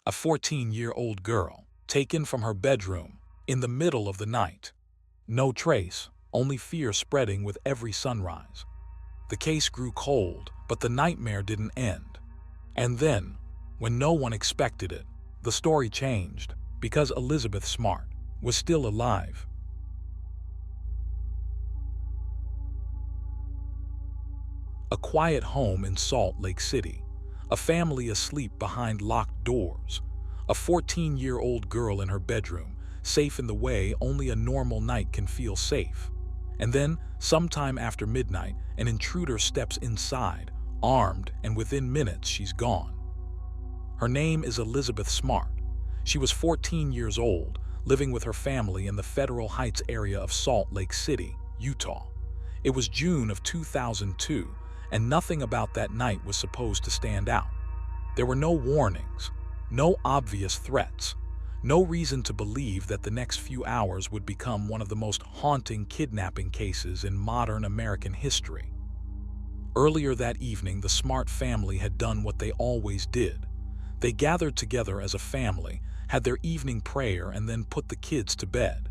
a 14-year-old girl, taken from her bedroom in the middle of the night. No trace, only fear spreading with every sunrise. The case grew cold, but the nightmare didn't end. And then, when no one expected it, the story changed, because Elizabeth Smart was still alive. A quiet home in Salt Lake City, a family asleep behind locked doors, a 14-year-old girl in her bedroom, safe in the way only a normal night can feel safe. And then, sometime after midnight, an intruder steps inside, armed, and within minutes she's gone. Her name is Elizabeth Smart. She was 14 years old, living with her family in the Federal Heights area of Salt Lake City, Utah. It was June of 2002, and nothing about that night was supposed to stand out. There were no warnings, no obvious threats, no reason to believe that the next few hours would become one of the most haunting kidnapping cases in modern American history. Earlier that evening, the Smart family had done what they always did. They gathered together as a family, had their evening prayer, and then put the kids to bed.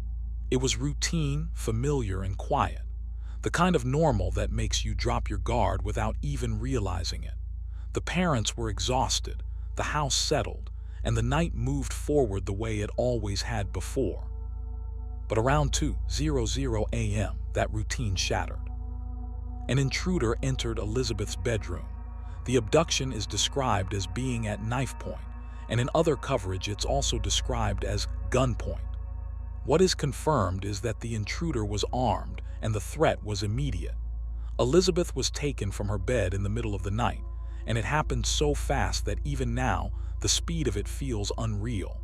It was routine, familiar, and quiet. The kind of normal that makes you drop your guard without even realizing it. The parents were exhausted, the house settled, and the night moved forward the way it always had before. But around 2:00 a.m., that routine shattered. An intruder entered Elizabeth's bedroom. The abduction is described as being at knife point, and in other coverage it's also described as gunpoint. What is confirmed is that the intruder was armed and the threat was immediate. Elizabeth was taken from her bed in the middle of the night, and it happened so fast that even now, the speed of it feels unreal.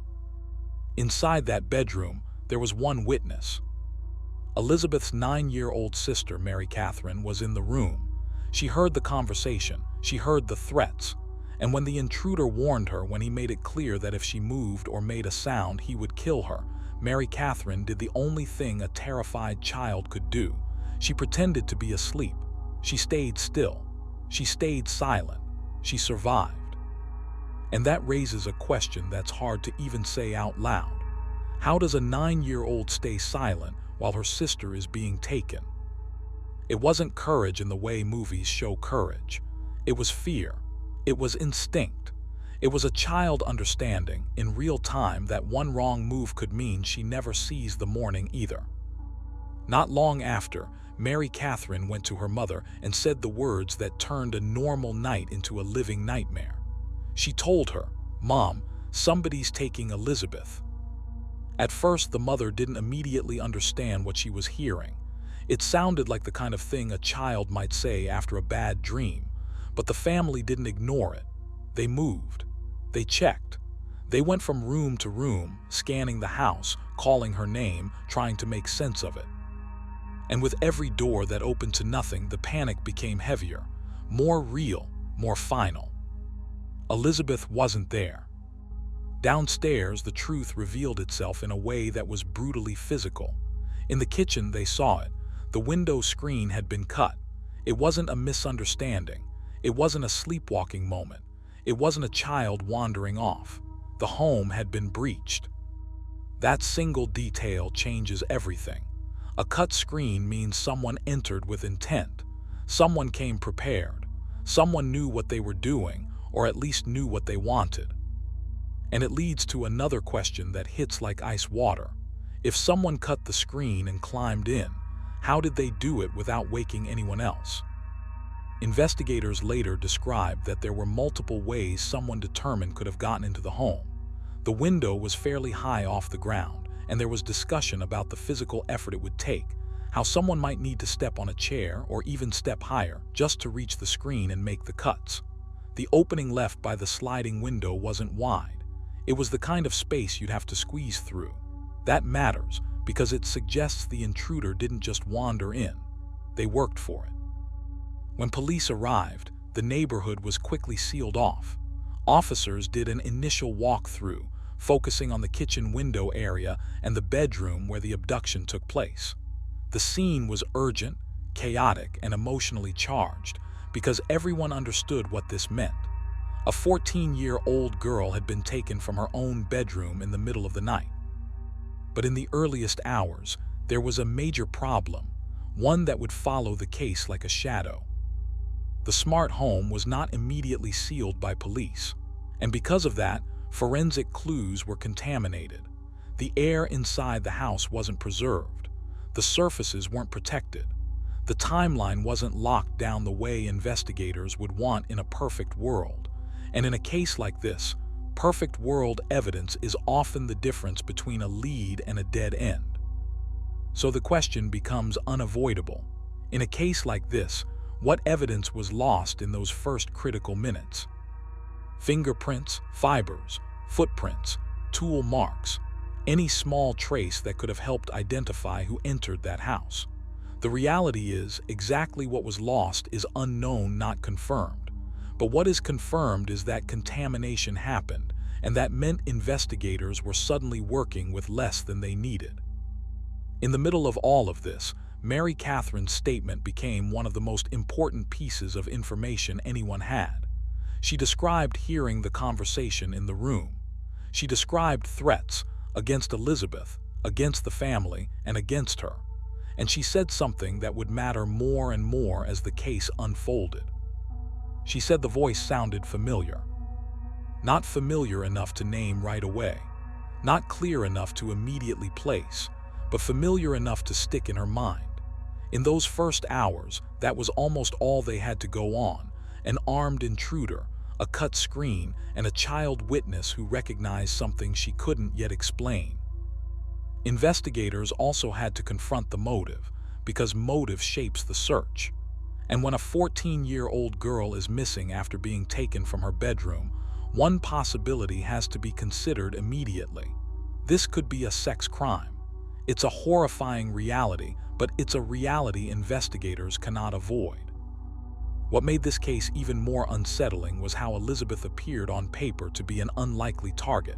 Inside that bedroom, there was one witness. Elizabeth's 9-year-old sister, Mary Catherine, was in the room. She heard the conversation, she heard the threats, and when the intruder warned her, when he made it clear that if she moved or made a sound, he would kill her, Mary Catherine did the only thing a terrified child could do. She pretended to be asleep. She stayed still. She stayed silent. She survived. And that raises a question that's hard to even say out loud. How does a 9-year-old stay silent while her sister is being taken? It wasn't courage in the way movies show courage. It was fear. It was instinct. It was a child understanding, in real time, that one wrong move could mean she never sees the morning either. Not long after, Mary Catherine went to her mother and said the words that turned a normal night into a living nightmare. She told her, "Mom, somebody's taking Elizabeth." At first, the mother didn't immediately understand what she was hearing. It sounded like the kind of thing a child might say after a bad dream, but the family didn't ignore it. They moved. They checked. They went from room to room, scanning the house, calling her name, trying to make sense of it. And with every door that opened to nothing, the panic became heavier, more real, more final. Elizabeth wasn't there. Downstairs, the truth revealed itself in a way that was brutally physical. In the kitchen, they saw it. The window screen had been cut. It wasn't a misunderstanding. It wasn't a sleepwalking moment. It wasn't a child wandering off. The home had been breached. That single detail changes everything. A cut screen means someone entered with intent. Someone came prepared. Someone knew what they were doing, or at least knew what they wanted. And it leads to another question that hits like ice water. If someone cut the screen and climbed in, how did they do it without waking anyone else? Investigators later described that there were multiple ways someone determined could have gotten into the home. The window was fairly high off the ground, and there was discussion about the physical effort it would take, how someone might need to step on a chair or even step higher just to reach the screen and make the cuts. The opening left by the sliding window wasn't wide. It was the kind of space you'd have to squeeze through. That matters because it suggests the intruder didn't just wander in. They worked for it. When police arrived, the neighborhood was quickly sealed off. Officers did an initial walkthrough, focusing on the kitchen window area and the bedroom where the abduction took place. The scene was urgent, chaotic, and emotionally charged because everyone understood what this meant. A 14-year-old girl had been taken from her own bedroom in the middle of the night. But in the earliest hours, there was a major problem, one that would follow the case like a shadow. The Smart home was not immediately sealed by police, and because of that, forensic clues were contaminated. The air inside the house wasn't preserved. The surfaces weren't protected. The timeline wasn't locked down the way investigators would want in a perfect world. And in a case like this, perfect world evidence is often the difference between a lead and a dead end. So the question becomes unavoidable. In a case like this, what evidence was lost in those first critical minutes? Fingerprints, fibers, footprints, tool marks, any small trace that could have helped identify who entered that house. The reality is, exactly what was lost is unknown, not confirmed. But what is confirmed is that contamination happened, and that meant investigators were suddenly working with less than they needed. In the middle of all of this, Mary Catherine's statement became one of the most important pieces of information anyone had. She described hearing the conversation in the room. She described threats against Elizabeth, against the family, and against her. And she said something that would matter more and more as the case unfolded. She said the voice sounded familiar. Not familiar enough to name right away, not clear enough to immediately place, but familiar enough to stick in her mind. In those first hours, that was almost all they had to go on: an armed intruder, a cut screen, and a child witness who recognized something she couldn't yet explain. Investigators also had to confront the motive, because motive shapes the search. And when a 14-year-old girl is missing after being taken from her bedroom, one possibility has to be considered immediately. This could be a sex crime. It's a horrifying reality, but it's a reality investigators cannot avoid. What made this case even more unsettling was how Elizabeth appeared on paper to be an unlikely target.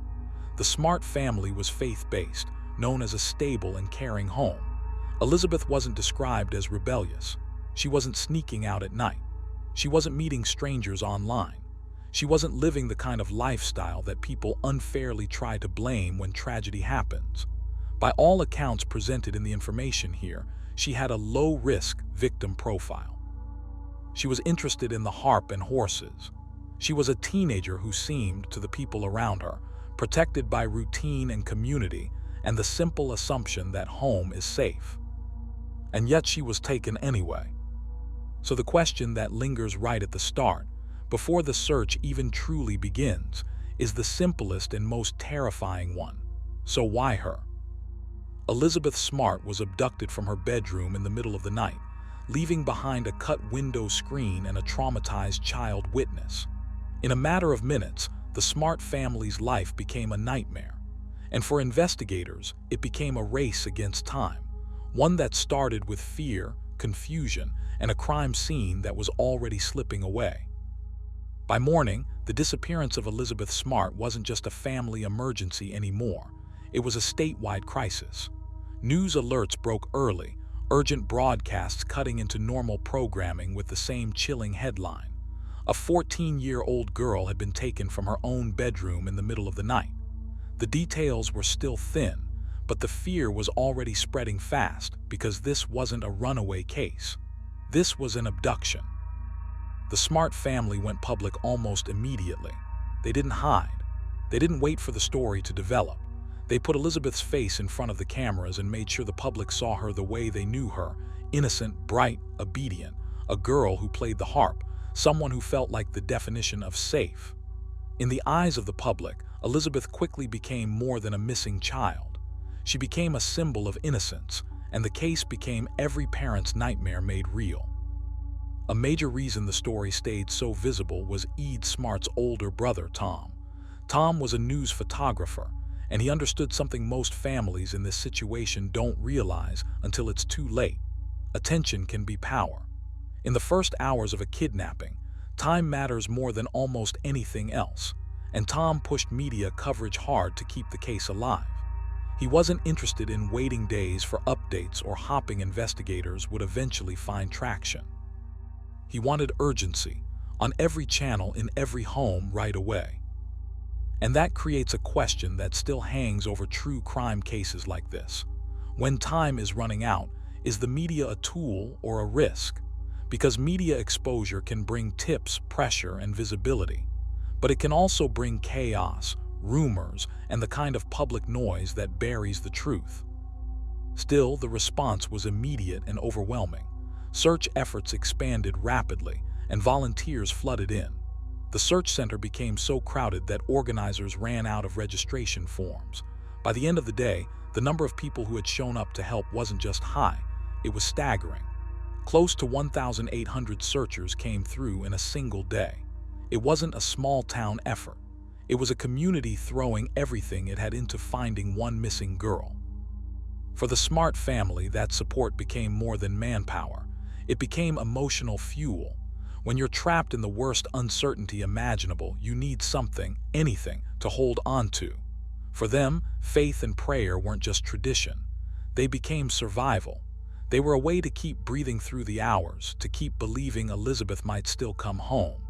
The Smart family was faith-based, known as a stable and caring home. Elizabeth wasn't described as rebellious. She wasn't sneaking out at night. She wasn't meeting strangers online. She wasn't living the kind of lifestyle that people unfairly try to blame when tragedy happens. By all accounts presented in the information here, she had a low-risk victim profile. She was interested in the harp and horses. She was a teenager who seemed, to the people around her, protected by routine and community and the simple assumption that home is safe. And yet she was taken anyway. So the question that lingers right at the start, before the search even truly begins, is the simplest and most terrifying one. So why her? Elizabeth Smart was abducted from her bedroom in the middle of the night, leaving behind a cut window screen and a traumatized child witness. In a matter of minutes, the Smart family's life became a nightmare. And for investigators, it became a race against time, one that started with fear, confusion, and a crime scene that was already slipping away. By morning, the disappearance of Elizabeth Smart wasn't just a family emergency anymore. It was a statewide crisis. News alerts broke early, urgent broadcasts cutting into normal programming with the same chilling headline. A 14-year-old girl had been taken from her own bedroom in the middle of the night. The details were still thin, but the fear was already spreading fast because this wasn't a runaway case. This was an abduction. The Smart family went public almost immediately. They didn't hide. They didn't wait for the story to develop. They put Elizabeth's face in front of the cameras and made sure the public saw her the way they knew her: innocent, bright, obedient, a girl who played the harp, someone who felt like the definition of safe. In the eyes of the public, Elizabeth quickly became more than a missing child. She became a symbol of innocence, and the case became every parent's nightmare made real. A major reason the story stayed so visible was Ed Smart's older brother, Tom. Tom was a news photographer, and he understood something most families in this situation don't realize until it's too late. Attention can be power. In the first hours of a kidnapping, time matters more than almost anything else, and Tom pushed media coverage hard to keep the case alive. He wasn't interested in waiting days for updates or hoping investigators would eventually find traction. He wanted urgency, on every channel in every home right away. And that creates a question that still hangs over true crime cases like this. When time is running out, is the media a tool or a risk? Because media exposure can bring tips, pressure, and visibility, but it can also bring chaos, rumors, and the kind of public noise that buries the truth. Still, the response was immediate and overwhelming. Search efforts expanded rapidly, and volunteers flooded in. The search center became so crowded that organizers ran out of registration forms. By the end of the day, the number of people who had shown up to help wasn't just high, it was staggering. Close to 1,800 searchers came through in a single day. It wasn't a small-town effort. It was a community throwing everything it had into finding one missing girl. For the Smart family, that support became more than manpower. It became emotional fuel. When you're trapped in the worst uncertainty imaginable, you need something, anything, to hold on to. For them, faith and prayer weren't just tradition. They became survival. They were a way to keep breathing through the hours, to keep believing Elizabeth might still come home.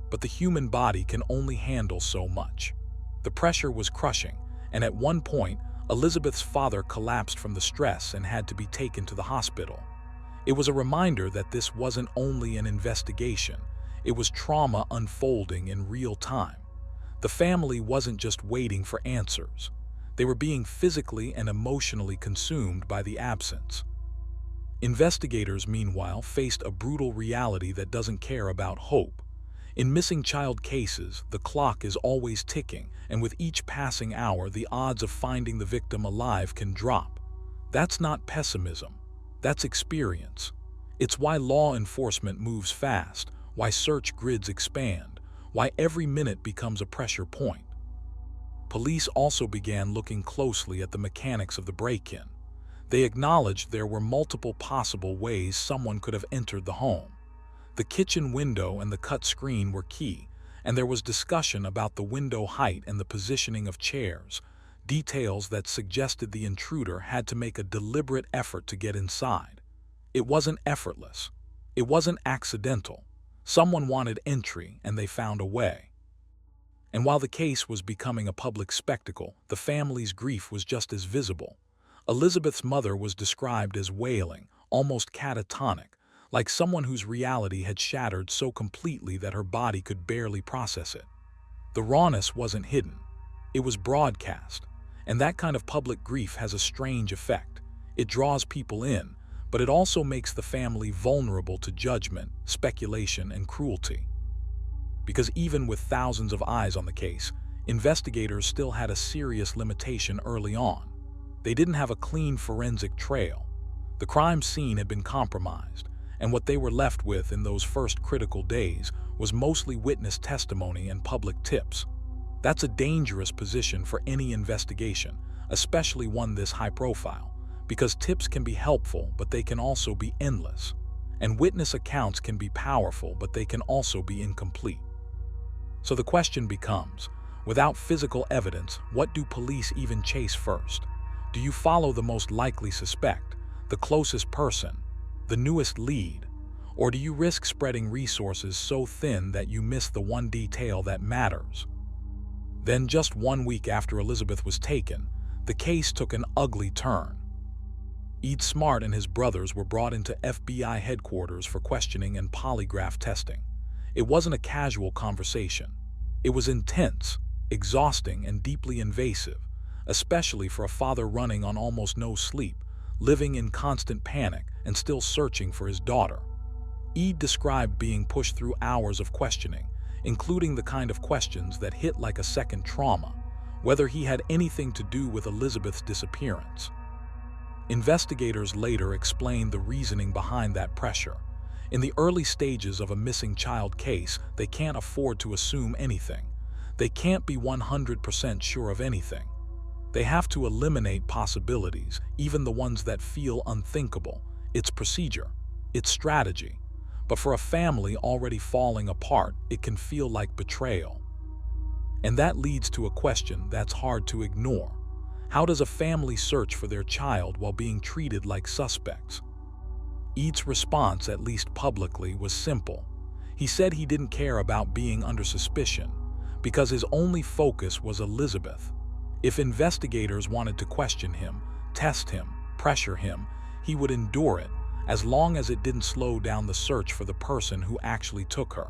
But the human body can only handle so much. The pressure was crushing, and at one point, Elizabeth's father collapsed from the stress and had to be taken to the hospital. It was a reminder that this wasn't only an investigation, it was trauma unfolding in real time. The family wasn't just waiting for answers. They were being physically and emotionally consumed by the absence. Investigators, meanwhile, faced a brutal reality that doesn't care about hope. In missing child cases, the clock is always ticking, and with each passing hour, the odds of finding the victim alive can drop. That's not pessimism. That's experience. It's why law enforcement moves fast, why search grids expand, why every minute becomes a pressure point. Police also began looking closely at the mechanics of the break-in. They acknowledged there were multiple possible ways someone could have entered the home. The kitchen window and the cut screen were key, and there was discussion about the window height and the positioning of chairs, details that suggested the intruder had to make a deliberate effort to get inside. It wasn't effortless. It wasn't accidental. Someone wanted entry, and they found a way. And while the case was becoming a public spectacle, the family's grief was just as visible. Elizabeth's mother was described as wailing, almost catatonic, like someone whose reality had shattered so completely that her body could barely process it. The rawness wasn't hidden. It was broadcast, and that kind of public grief has a strange effect. It draws people in, but it also makes the family vulnerable to judgment, speculation, and cruelty. Because even with thousands of eyes on the case, investigators still had a serious limitation early on. They didn't have a clean forensic trail. The crime scene had been compromised, and what they were left with in those first critical days was mostly witness testimony and public tips. That's a dangerous position for any investigation, especially one this high profile, because tips can be helpful, but they can also be endless. And witness accounts can be powerful, but they can also be incomplete. So the question becomes, without physical evidence, what do police even chase first? Do you follow the most likely suspect, the closest person, the newest lead, or do you risk spreading resources so thin that you miss the one detail that matters? Then, just 1 week after Elizabeth was taken, the case took an ugly turn. Ed Smart and his brothers were brought into FBI headquarters for questioning and polygraph testing. It wasn't a casual conversation. It was intense, exhausting, and deeply invasive, especially for a father running on almost no sleep, living in constant panic, and still searching for his daughter. Ed described being pushed through hours of questioning, including the kind of questions that hit like a second trauma, whether he had anything to do with Elizabeth's disappearance. Investigators later explained the reasoning behind that pressure. In the early stages of a missing child case, they can't afford to assume anything. They can't be 100% sure of anything. They have to eliminate possibilities, even the ones that feel unthinkable. It's procedure. It's strategy. But for a family already falling apart, it can feel like betrayal. And that leads to a question that's hard to ignore. How does a family search for their child while being treated like suspects? Ed's response, at least publicly, was simple. He said he didn't care about being under suspicion because his only focus was Elizabeth. If investigators wanted to question him, test him, pressure him, he would endure it as long as it didn't slow down the search for the person who actually took her.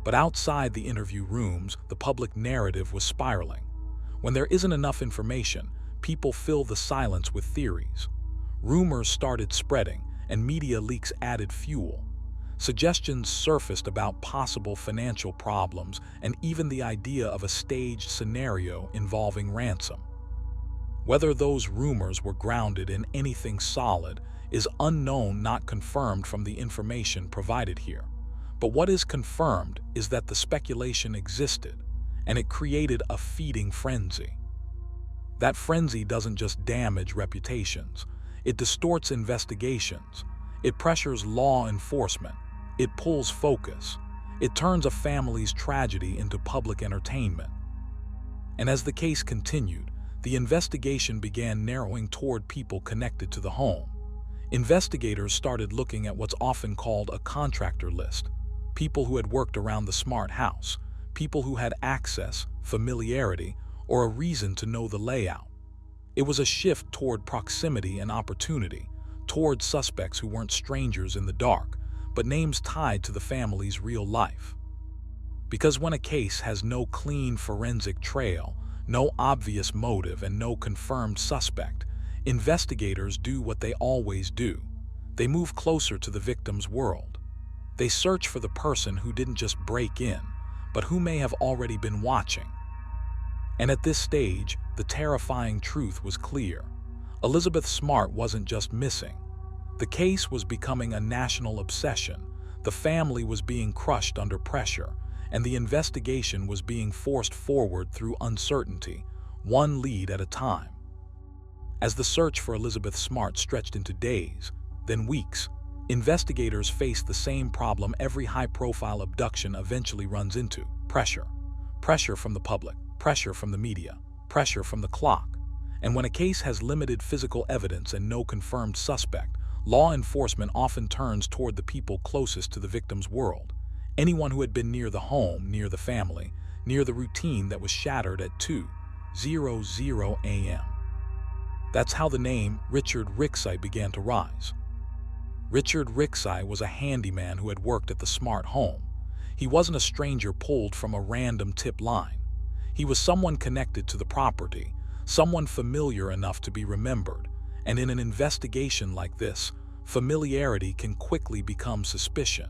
But outside the interview rooms, the public narrative was spiraling. When there isn't enough information, people fill the silence with theories. Rumors started spreading, and media leaks added fuel. Suggestions surfaced about possible financial problems and even the idea of a staged scenario involving ransom. Whether those rumors were grounded in anything solid is unknown, not confirmed from the information provided here. But what is confirmed is that the speculation existed, and it created a feeding frenzy. That frenzy doesn't just damage reputations, it distorts investigations, it pressures law enforcement, it pulls focus, it turns a family's tragedy into public entertainment. And as the case continued, the investigation began narrowing toward people connected to the home. Investigators started looking at what's often called a contractor list, people who had worked around the Smart house, people who had access, familiarity, or a reason to know the layout. It was a shift toward proximity and opportunity, toward suspects who weren't strangers in the dark, but names tied to the family's real life. Because when a case has no clean forensic trail, no obvious motive, and no confirmed suspect, investigators do what they always do. They move closer to the victim's world. They search for the person who didn't just break in, but who may have already been watching. And at this stage, the terrifying truth was clear. Elizabeth Smart wasn't just missing. The case was becoming a national obsession. The family was being crushed under pressure, and the investigation was being forced forward through uncertainty, one lead at a time. As the search for Elizabeth Smart stretched into days, then weeks, investigators faced the same problem every high-profile abduction eventually runs into: pressure. Pressure from the public, pressure from the media, pressure from the clock. And when a case has limited physical evidence and no confirmed suspect, law enforcement often turns toward the people closest to the victim's world. Anyone who had been near the home, near the family, near the routine that was shattered at 2:00 a.m. That's how the name Richard Rixey began to rise. Richard Rixey was a handyman who had worked at the Smart home. He wasn't a stranger pulled from a random tip line. He was someone connected to the property, someone familiar enough to be remembered. And in an investigation like this, familiarity can quickly become suspicion.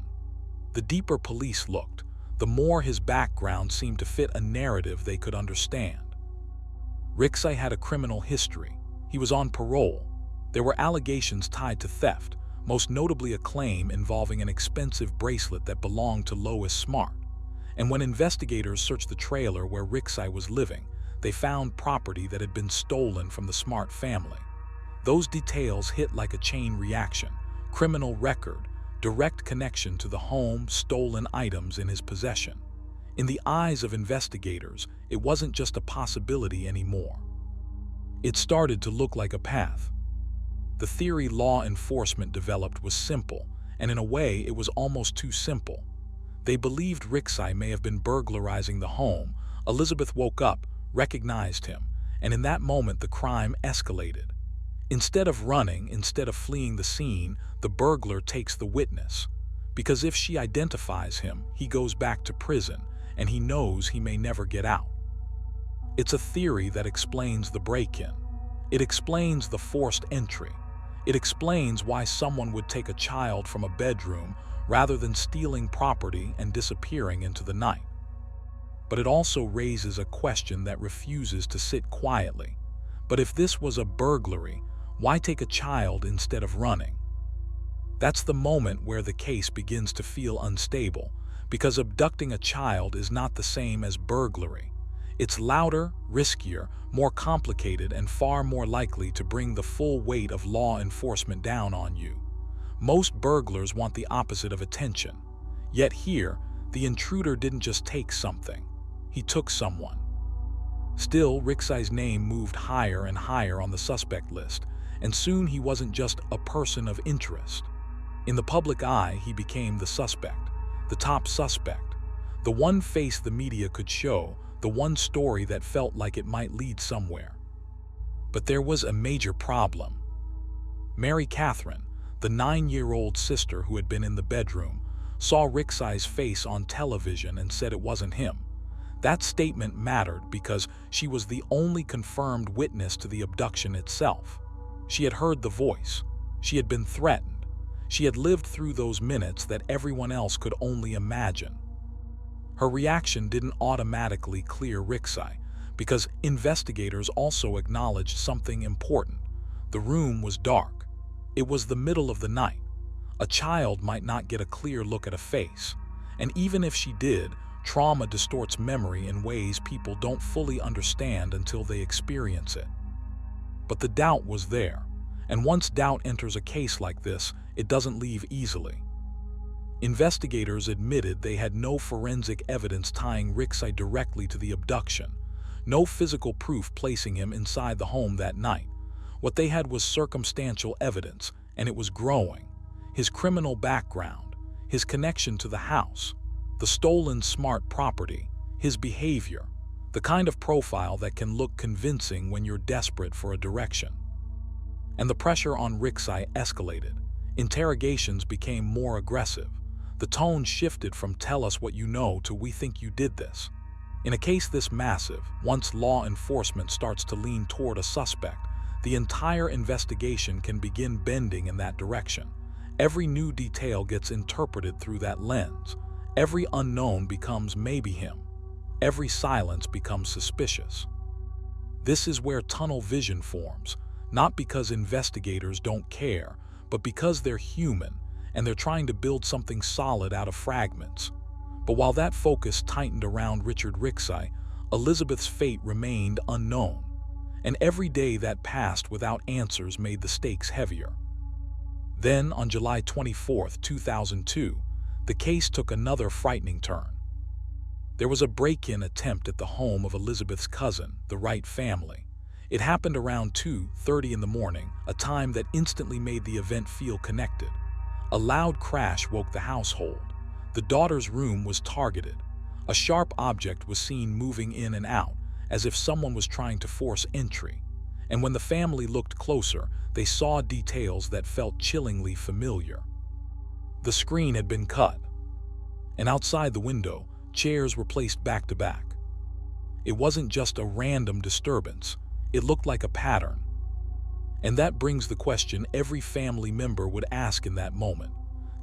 The deeper police looked, the more his background seemed to fit a narrative they could understand. Rixey had a criminal history. He was on parole. There were allegations tied to theft, most notably a claim involving an expensive bracelet that belonged to Lois Smart. And when investigators searched the trailer where Rixey was living, they found property that had been stolen from the Smart family. Those details hit like a chain reaction: criminal record, direct connection to the home, stolen items in his possession. In the eyes of investigators, it wasn't just a possibility anymore. It started to look like a path. The theory law enforcement developed was simple, and in a way it was almost too simple. They believed Rixey may have been burglarizing the home. Elizabeth woke up, recognized him, and in that moment the crime escalated. Instead of running, instead of fleeing the scene, the burglar takes the witness. Because if she identifies him, he goes back to prison, and he knows he may never get out. It's a theory that explains the break-in. It explains the forced entry. It explains why someone would take a child from a bedroom rather than stealing property and disappearing into the night. But it also raises a question that refuses to sit quietly. But if this was a burglary, why take a child instead of running? That's the moment where the case begins to feel unstable, because abducting a child is not the same as burglary. It's louder, riskier, more complicated, and far more likely to bring the full weight of law enforcement down on you. Most burglars want the opposite of attention. Yet here, the intruder didn't just take something, he took someone. Still, Rixey's name moved higher and higher on the suspect list, and soon he wasn't just a person of interest. In the public eye, he became the suspect, the top suspect, the one face the media could show, the one story that felt like it might lead somewhere. But there was a major problem. Mary Catherine, the 9-year-old sister who had been in the bedroom, saw Ricksai's face on television and said it wasn't him. That statement mattered because she was the only confirmed witness to the abduction itself. She had heard the voice. She had been threatened. She had lived through those minutes that everyone else could only imagine. Her reaction didn't automatically clear Ricksai, because investigators also acknowledged something important. The room was dark. It was the middle of the night. A child might not get a clear look at a face, and even if she did, trauma distorts memory in ways people don't fully understand until they experience it. But the doubt was there, and once doubt enters a case like this, it doesn't leave easily. Investigators admitted they had no forensic evidence tying Ricksai directly to the abduction, no physical proof placing him inside the home that night. What they had was circumstantial evidence, and it was growing. His criminal background, his connection to the house, the stolen smart property, his behavior, the kind of profile that can look convincing when you're desperate for a direction. And the pressure on Ricksai escalated. Interrogations became more aggressive. The tone shifted from "tell us what you know" to "we think you did this." In a case this massive, once law enforcement starts to lean toward a suspect, the entire investigation can begin bending in that direction. Every new detail gets interpreted through that lens. Every unknown becomes maybe him. Every silence becomes suspicious. This is where tunnel vision forms, not because investigators don't care, but because they're human and they're trying to build something solid out of fragments. But while that focus tightened around Richard Ricksai, Elizabeth's fate remained unknown, and every day that passed without answers made the stakes heavier. Then, on July 24, 2002, the case took another frightening turn. There was a break-in attempt at the home of Elizabeth's cousin, the Wright family. It happened around 2:30 in the morning, a time that instantly made the event feel connected. A loud crash woke the household. The daughter's room was targeted. A sharp object was seen moving in and out, as if someone was trying to force entry. And when the family looked closer, they saw details that felt chillingly familiar. The screen had been cut, and outside the window, chairs were placed back to back. It wasn't just a random disturbance. It looked like a pattern. And that brings the question every family member would ask in that moment: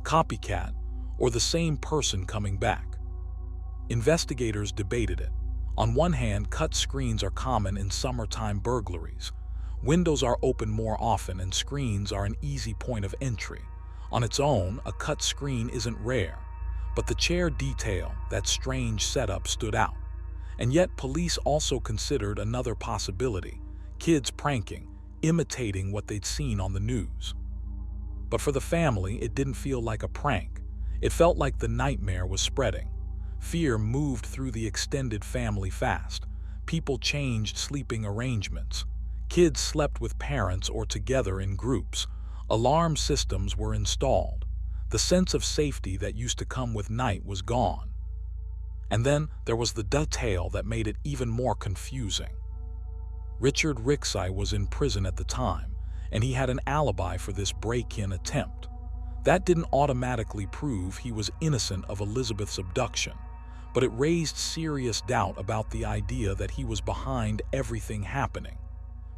copycat, or the same person coming back? Investigators debated it. On one hand, cut screens are common in summertime burglaries. Windows are open more often and screens are an easy point of entry. On its own, a cut screen isn't rare. But the chair detail, that strange setup, stood out. And yet police also considered another possibility: kids pranking, imitating what they'd seen on the news. But for the family, it didn't feel like a prank. It felt like the nightmare was spreading. Fear moved through the extended family fast. People changed sleeping arrangements. Kids slept with parents or together in groups. Alarm systems were installed. The sense of safety that used to come with night was gone. And then there was the detail that made it even more confusing. Richard Ricksai was in prison at the time, and he had an alibi for this break-in attempt. That didn't automatically prove he was innocent of Elizabeth's abduction, but it raised serious doubt about the idea that he was behind everything happening.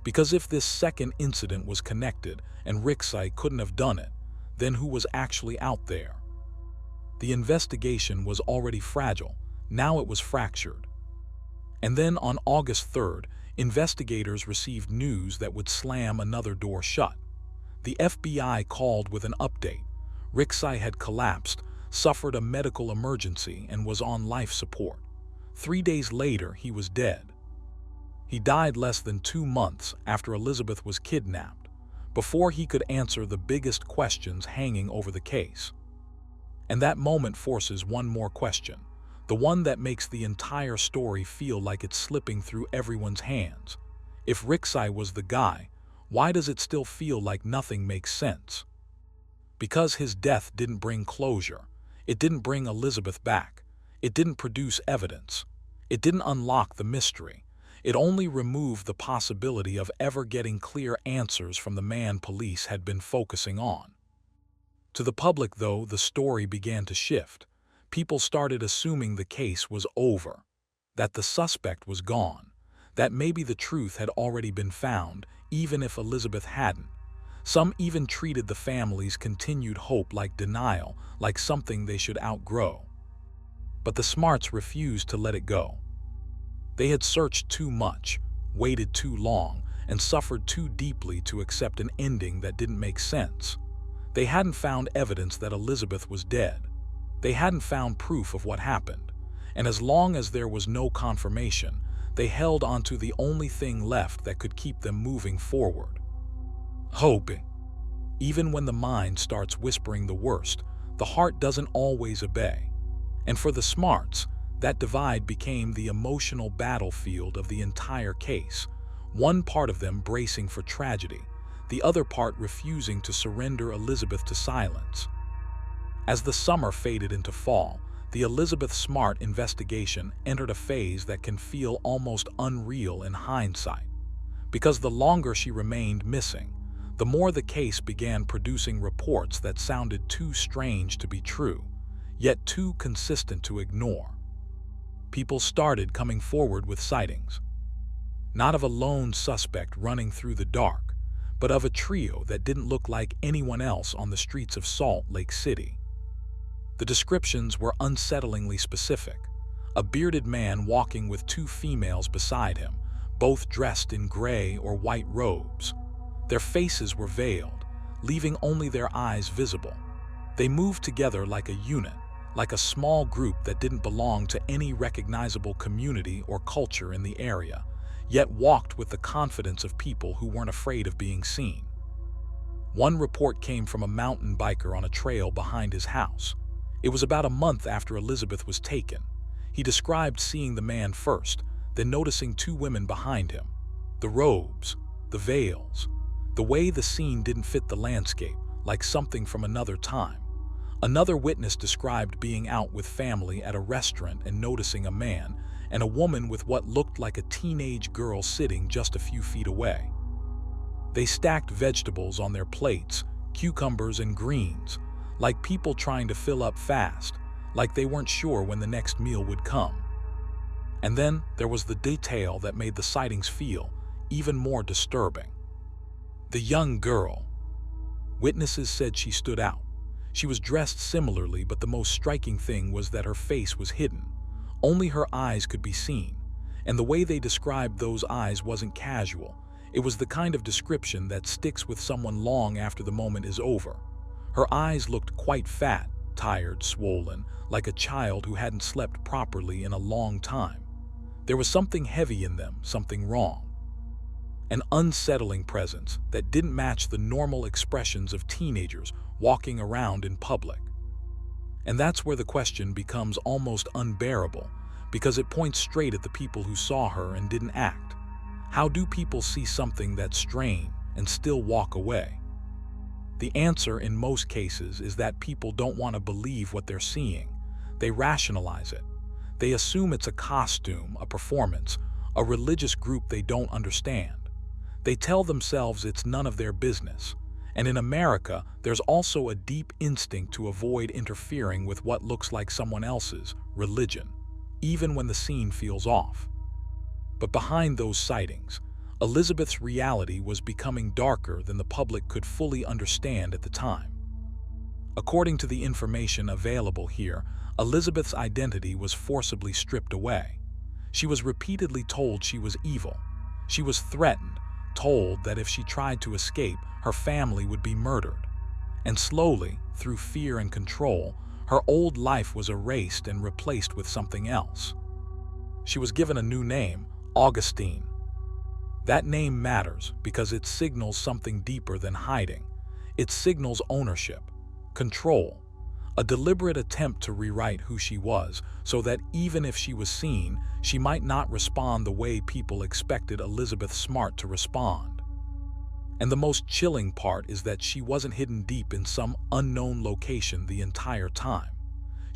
Because if this second incident was connected and Ricksai couldn't have done it, then who was actually out there? The investigation was already fragile. Now it was fractured. And then on August 3rd, investigators received news that would slam another door shut. The FBI called with an update. Ricksai had collapsed, suffered a medical emergency, and was on life support. 3 days later, he was dead. He died less than 2 months after Elizabeth was kidnapped, before he could answer the biggest questions hanging over the case. And that moment forces one more question, the one that makes the entire story feel like it's slipping through everyone's hands. If Ricksai was the guy, why does it still feel like nothing makes sense? Because his death didn't bring closure. It didn't bring Elizabeth back. It didn't produce evidence. It didn't unlock the mystery. It only removed the possibility of ever getting clear answers from the man police had been focusing on. To the public, though, the story began to shift. People started assuming the case was over, that the suspect was gone, that maybe the truth had already been found, even if Elizabeth hadn't. Some even treated the family's continued hope like denial, like something they should outgrow. But the Smarts refused to let it go. They had searched too much, waited too long, and suffered too deeply to accept an ending that didn't make sense. They hadn't found evidence that Elizabeth was dead. They hadn't found proof of what happened. And as long as there was no confirmation, they held onto the only thing left that could keep them moving forward. Hope. Even when the mind starts whispering the worst, the heart doesn't always obey. And for the Smarts, that divide became the emotional battlefield of the entire case, one part of them bracing for tragedy, the other part refusing to surrender Elizabeth to silence. As the summer faded into fall, the Elizabeth Smart investigation entered a phase that can feel almost unreal in hindsight. Because the longer she remained missing, the more the case began producing reports that sounded too strange to be true, yet too consistent to ignore. People started coming forward with sightings, not of a lone suspect running through the dark, but of a trio that didn't look like anyone else on the streets of Salt Lake City. The descriptions were unsettlingly specific. A bearded man walking with two females beside him, both dressed in gray or white robes. Their faces were veiled, leaving only their eyes visible. They moved together like a unit, like a small group that didn't belong to any recognizable community or culture in the area, yet walked with the confidence of people who weren't afraid of being seen. One report came from a mountain biker on a trail behind his house. It was about a month after Elizabeth was taken. He described seeing the man first, then noticing two women behind him. The robes, the veils, the way the scene didn't fit the landscape, like something from another time. Another witness described being out with family at a restaurant and noticing a man and a woman with what looked like a teenage girl sitting just a few feet away. They stacked vegetables on their plates, cucumbers and greens, like people trying to fill up fast, like they weren't sure when the next meal would come. And then there was the detail that made the sightings feel even more disturbing. The young girl. Witnesses said she stood out. She was dressed similarly, but the most striking thing was that her face was hidden. Only her eyes could be seen, and the way they described those eyes wasn't casual. It was the kind of description that sticks with someone long after the moment is over. Her eyes looked quite fat, tired, swollen, like a child who hadn't slept properly in a long time. There was something heavy in them, something wrong. An unsettling presence that didn't match the normal expressions of teenagers walking around in public. And that's where the question becomes almost unbearable, because it points straight at the people who saw her and didn't act. How do people see something that's strange and still walk away? The answer in most cases is that people don't want to believe what they're seeing. They rationalize it. They assume it's a costume, a performance, a religious group they don't understand. They tell themselves it's none of their business. And in America, there's also a deep instinct to avoid interfering with what looks like someone else's religion, even when the scene feels off. But behind those sightings, Elizabeth's reality was becoming darker than the public could fully understand at the time. According to the information available here, Elizabeth's identity was forcibly stripped away. She was repeatedly told she was evil. She was threatened, told that if she tried to escape, her family would be murdered. And slowly, through fear and control, her old life was erased and replaced with something else. She was given a new name, Augustine. That name matters because it signals something deeper than hiding. It signals ownership, control, a deliberate attempt to rewrite who she was so that even if she was seen, she might not respond the way people expected Elizabeth Smart to respond. And the most chilling part is that she wasn't hidden deep in some unknown location the entire time.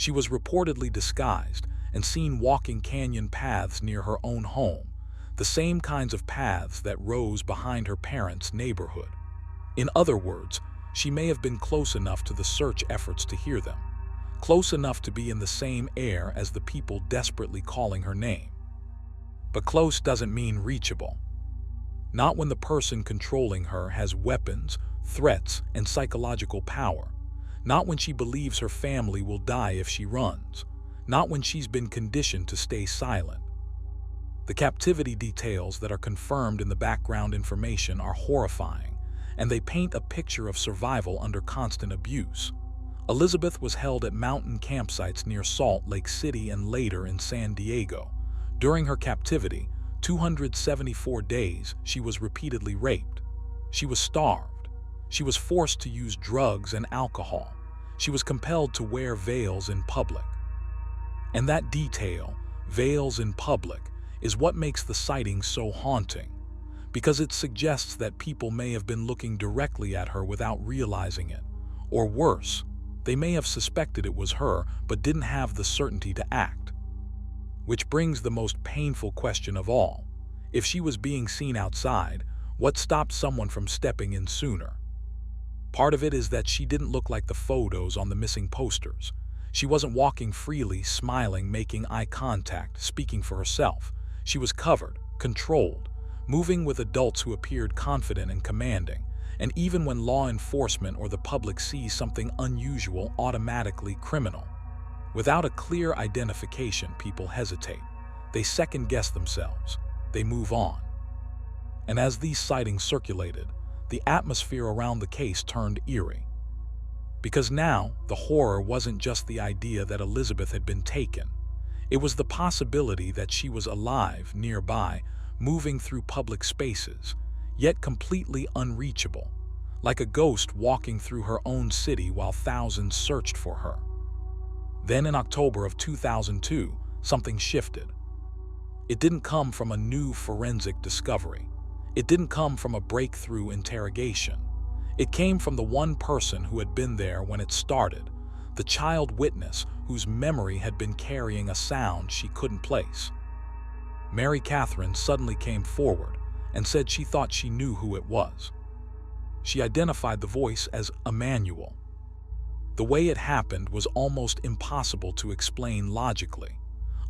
She was reportedly disguised and seen walking canyon paths near her own home, the same kinds of paths that rose behind her parents' neighborhood. In other words, she may have been close enough to the search efforts to hear them, close enough to be in the same air as the people desperately calling her name. But close doesn't mean reachable. Not when the person controlling her has weapons, threats, and psychological power. Not when she believes her family will die if she runs. Not when she's been conditioned to stay silent. The captivity details that are confirmed in the background information are horrifying, and they paint a picture of survival under constant abuse. Elizabeth was held at mountain campsites near Salt Lake City and later in San Diego. During her captivity, 274 days, she was repeatedly raped. She was starved. She was forced to use drugs and alcohol. She was compelled to wear veils in public. And that detail, veils in public, is what makes the sighting so haunting, because it suggests that people may have been looking directly at her without realizing it. Or worse, they may have suspected it was her but didn't have the certainty to act. Which brings the most painful question of all. If she was being seen outside, what stopped someone from stepping in sooner? Part of it is that she didn't look like the photos on the missing posters. She wasn't walking freely, smiling, making eye contact, speaking for herself. She was covered, controlled, moving with adults who appeared confident and commanding. And even when law enforcement or the public sees something unusual, automatically criminal. Without a clear identification, people hesitate. They second-guess themselves. They move on. And as these sightings circulated, the atmosphere around the case turned eerie. Because now, the horror wasn't just the idea that Elizabeth had been taken. It was the possibility that she was alive, nearby, moving through public spaces, yet completely unreachable, like a ghost walking through her own city while thousands searched for her. Then in October of 2002, something shifted. It didn't come from a new forensic discovery. It didn't come from a breakthrough interrogation. It came from the one person who had been there when it started, the child witness whose memory had been carrying a sound she couldn't place. Mary Catherine suddenly came forward and said she thought she knew who it was. She identified the voice as Emmanuel. The way it happened was almost impossible to explain logically.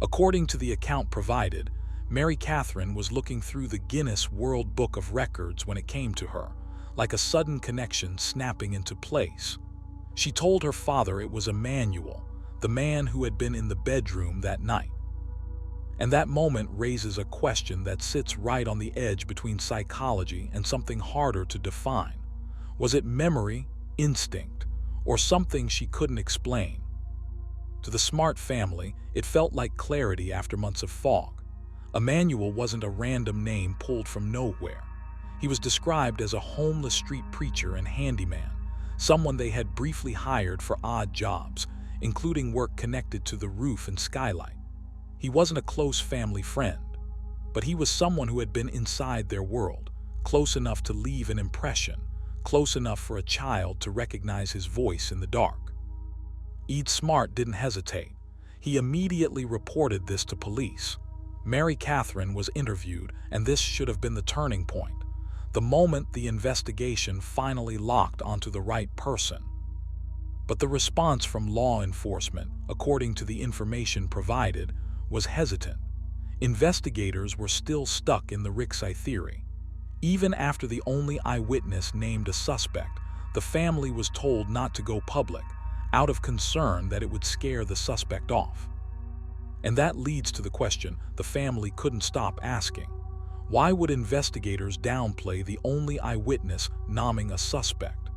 According to the account provided, Mary Catherine was looking through the Guinness World Book of Records when it came to her, like a sudden connection snapping into place. She told her father it was Emmanuel, the man who had been in the bedroom that night. And that moment raises a question that sits right on the edge between psychology and something harder to define. Was it memory, instinct, or something she couldn't explain? To the Smart family, it felt like clarity after months of fog. Emmanuel wasn't a random name pulled from nowhere. He was described as a homeless street preacher and handyman, someone they had briefly hired for odd jobs, including work connected to the roof and skylight. He wasn't a close family friend, but he was someone who had been inside their world, close enough to leave an impression, close enough for a child to recognize his voice in the dark. Ed Smart didn't hesitate. He immediately reported this to police. Mary Catherine was interviewed, and this should have been the turning point, the moment the investigation finally locked onto the right person. But the response from law enforcement, according to the information provided, was hesitant. Investigators were still stuck in the Rixey theory. Even after the only eyewitness named a suspect, the family was told not to go public, out of concern that it would scare the suspect off. And that leads to the question the family couldn't stop asking. Why would investigators downplay the only eyewitness naming a suspect?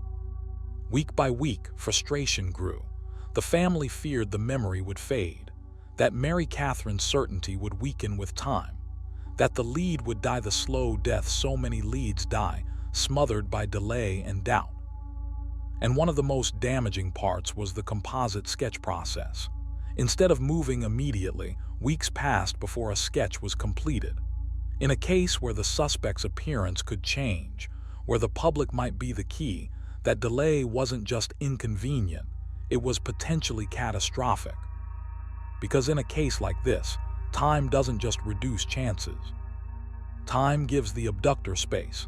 Week by week, frustration grew. The family feared the memory would fade, that Mary Catherine's certainty would weaken with time, that the lead would die the slow death so many leads die, smothered by delay and doubt. And one of the most damaging parts was the composite sketch process. Instead of moving immediately, weeks passed before a sketch was completed. In a case where the suspect's appearance could change, where the public might be the key, that delay wasn't just inconvenient, it was potentially catastrophic. Because in a case like this, time doesn't just reduce chances. Time gives the abductor space.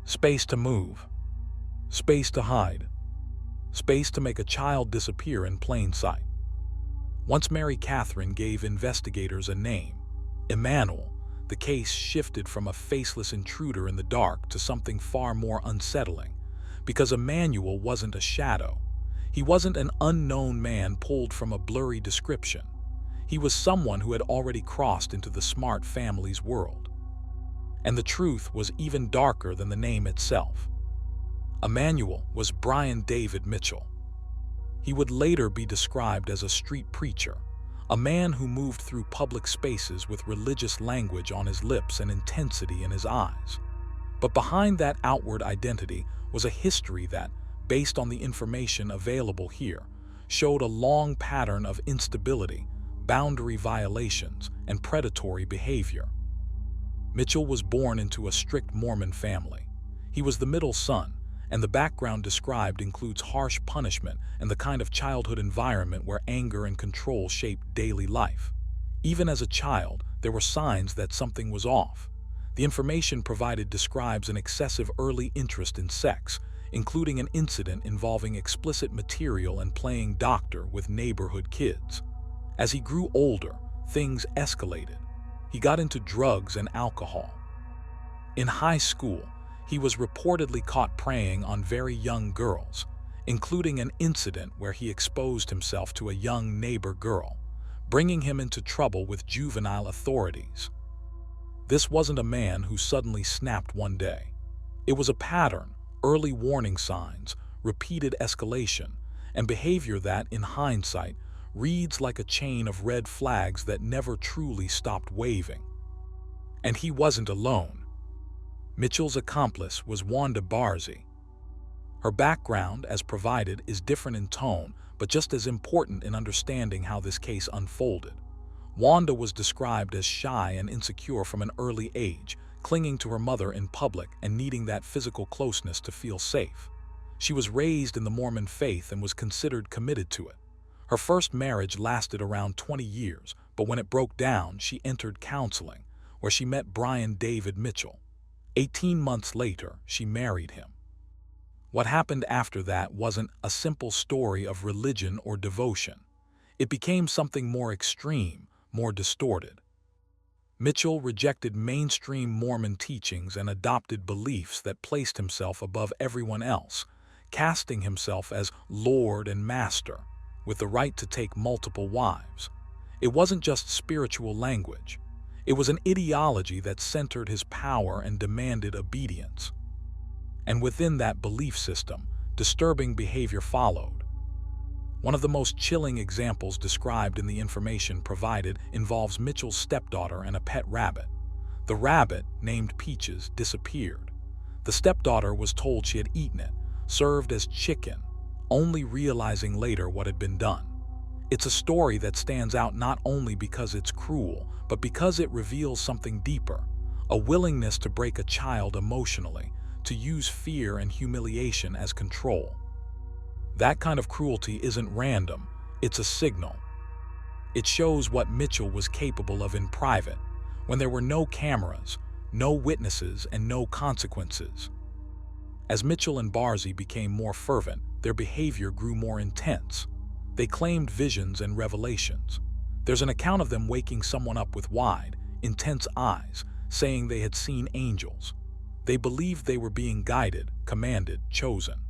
Space to move. Space to hide. Space to make a child disappear in plain sight. Once Mary Catherine gave investigators a name, Emmanuel, the case shifted from a faceless intruder in the dark to something far more unsettling. Because Emmanuel wasn't a shadow. He wasn't an unknown man pulled from a blurry description. He was someone who had already crossed into the Smart family's world. And the truth was even darker than the name itself. Emmanuel was Brian David Mitchell. He would later be described as a street preacher, a man who moved through public spaces with religious language on his lips and intensity in his eyes. But behind that outward identity was a history that, based on the information available here, showed a long pattern of instability, boundary violations, and predatory behavior. Mitchell was born into a strict Mormon family. He was the middle son, and the background described includes harsh punishment and the kind of childhood environment where anger and control shaped daily life. Even as a child, there were signs that something was off. The information provided describes an excessive early interest in sex, including an incident involving explicit material and playing doctor with neighborhood kids. As he grew older, things escalated. He got into drugs and alcohol. In high school, he was reportedly caught preying on very young girls, including an incident where he exposed himself to a young neighbor girl, bringing him into trouble with juvenile authorities. This wasn't a man who suddenly snapped one day. It was a pattern, early warning signs, repeated escalation, and behavior that, in hindsight, reads like a chain of red flags that never truly stopped waving. And he wasn't alone. Mitchell's accomplice was Wanda Barzee. Her background, as provided, is different in tone, but just as important in understanding how this case unfolded. Wanda was described as shy and insecure from an early age, clinging to her mother in public and needing that physical closeness to feel safe. She was raised in the Mormon faith and was considered committed to it. Her first marriage lasted around 20 years, but when it broke down, she entered counseling, where she met Brian David Mitchell. 18 months later, she married him. What happened after that wasn't a simple story of religion or devotion. It became something more extreme, more distorted. Mitchell rejected mainstream Mormon teachings and adopted beliefs that placed himself above everyone else, casting himself as Lord and Master, with the right to take multiple wives. It wasn't just spiritual language. It was an ideology that centered his power and demanded obedience. And within that belief system, disturbing behavior followed. One of the most chilling examples described in the information provided involves Mitchell's stepdaughter and a pet rabbit. The rabbit, named Peaches, disappeared. The stepdaughter was told she had eaten it, served as chicken, only realizing later what had been done. It's a story that stands out not only because it's cruel, but because it reveals something deeper, a willingness to break a child emotionally, to use fear and humiliation as control. That kind of cruelty isn't random, it's a signal. It shows what Mitchell was capable of in private, when there were no cameras, no witnesses, and no consequences. As Mitchell and Barzee became more fervent, their behavior grew more intense. They claimed visions and revelations. There's an account of them waking someone up with wide, intense eyes, saying they had seen angels. They believed they were being guided, commanded, chosen.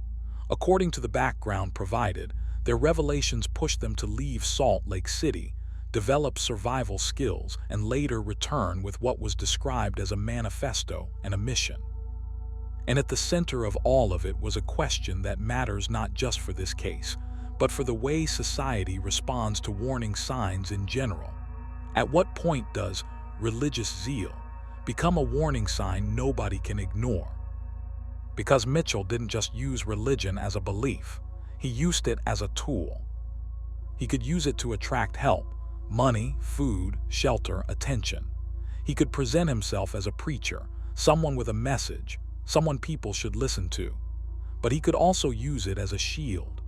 According to the background provided, their revelations pushed them to leave Salt Lake City, develop survival skills, and later return with what was described as a manifesto and a mission. And at the center of all of it was a question that matters not just for this case, but for the way society responds to warning signs in general. At what point does religious zeal become a warning sign nobody can ignore? Because Mitchell didn't just use religion as a belief, he used it as a tool. He could use it to attract help, money, food, shelter, attention. He could present himself as a preacher, someone with a message, someone people should listen to. But he could also use it as a shield,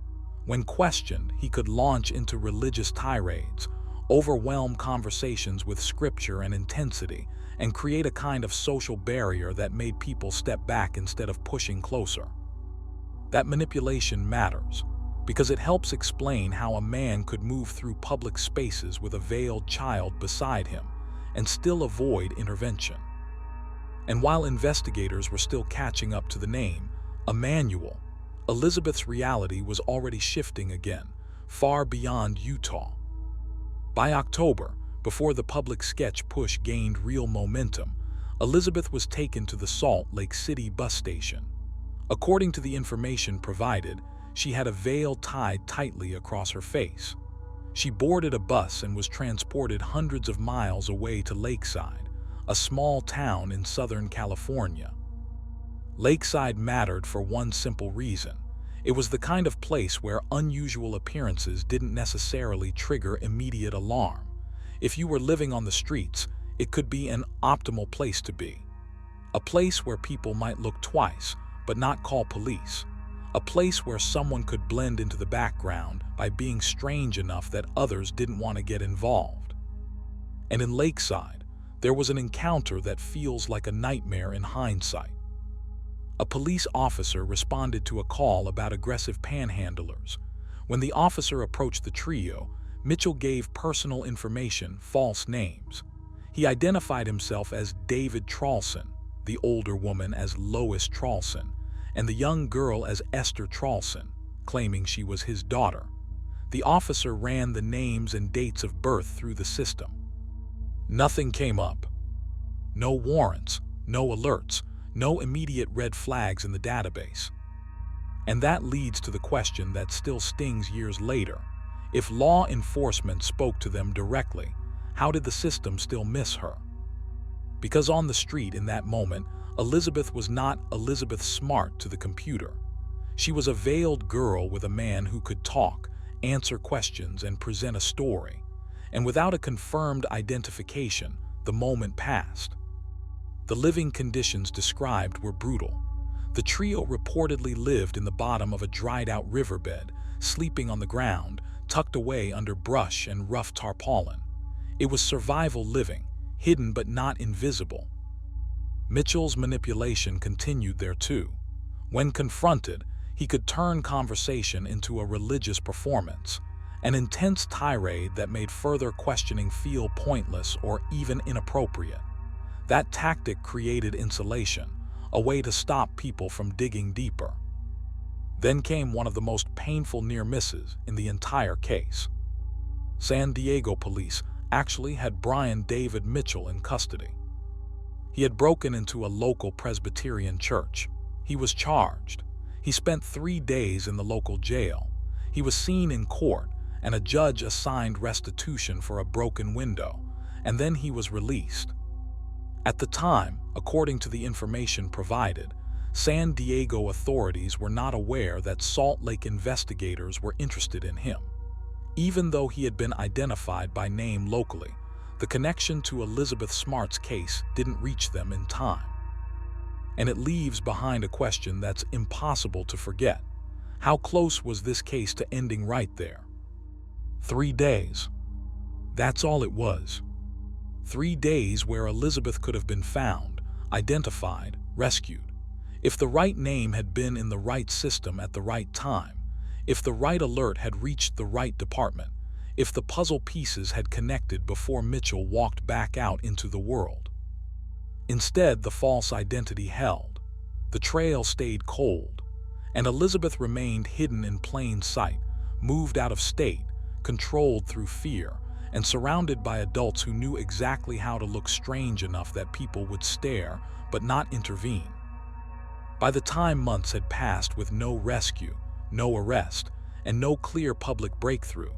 When questioned, he could launch into religious tirades, overwhelm conversations with scripture and intensity, and create a kind of social barrier that made people step back instead of pushing closer. That manipulation matters, because it helps explain how a man could move through public spaces with a veiled child beside him and still avoid intervention. And while investigators were still catching up to the name, Emmanuel, Elizabeth's reality was already shifting again, far beyond Utah. By October, before the public sketch push gained real momentum, Elizabeth was taken to the Salt Lake City bus station. According to the information provided, she had a veil tied tightly across her face. She boarded a bus and was transported hundreds of miles away to Lakeside, a small town in Southern California. Lakeside mattered for one simple reason. It was the kind of place where unusual appearances didn't necessarily trigger immediate alarm. If you were living on the streets, it could be an optimal place to be. A place where people might look twice, but not call police. A place where someone could blend into the background by being strange enough that others didn't want to get involved. And in Lakeside, there was an encounter that feels like a nightmare in hindsight. A police officer responded to a call about aggressive panhandlers. When the officer approached the trio, Mitchell gave personal information, false names. He identified himself as David Traulson, the older woman as Lois Traulson, and the young girl as Esther Traulson, claiming she was his daughter. The officer ran the names and dates of birth through the system. Nothing came up. No warrants, no alerts, no immediate red flags in the database. And that leads to the question that still stings years later. If law enforcement spoke to them directly, how did the system still miss her? Because on the street in that moment, Elizabeth was not Elizabeth Smart to the computer. She was a veiled girl with a man who could talk, answer questions, and present a story. And without a confirmed identification, the moment passed. The living conditions described were brutal. The trio reportedly lived in the bottom of a dried-out riverbed, sleeping on the ground, tucked away under brush and rough tarpaulin. It was survival living, hidden but not invisible. Mitchell's manipulation continued there too. When confronted, he could turn conversation into a religious performance, an intense tirade that made further questioning feel pointless or even inappropriate. That tactic created insulation, a way to stop people from digging deeper. Then came one of the most painful near misses in the entire case. San Diego police actually had Brian David Mitchell in custody. He had broken into a local Presbyterian church. He was charged. He spent 3 days in the local jail. He was seen in court, and a judge assigned restitution for a broken window, and then he was released. At the time, according to the information provided, San Diego authorities were not aware that Salt Lake investigators were interested in him. Even though he had been identified by name locally, the connection to Elizabeth Smart's case didn't reach them in time. And it leaves behind a question that's impossible to forget. How close was this case to ending right there? 3 days. That's all it was. 3 days where Elizabeth could have been found, identified, rescued. If the right name had been in the right system at the right time, if the right alert had reached the right department, if the puzzle pieces had connected before Mitchell walked back out into the world. Instead, the false identity held. The trail stayed cold, and Elizabeth remained hidden in plain sight, moved out of state, controlled through fear, and surrounded by adults who knew exactly how to look strange enough that people would stare but not intervene. By the time months had passed with no rescue, no arrest, and no clear public breakthrough,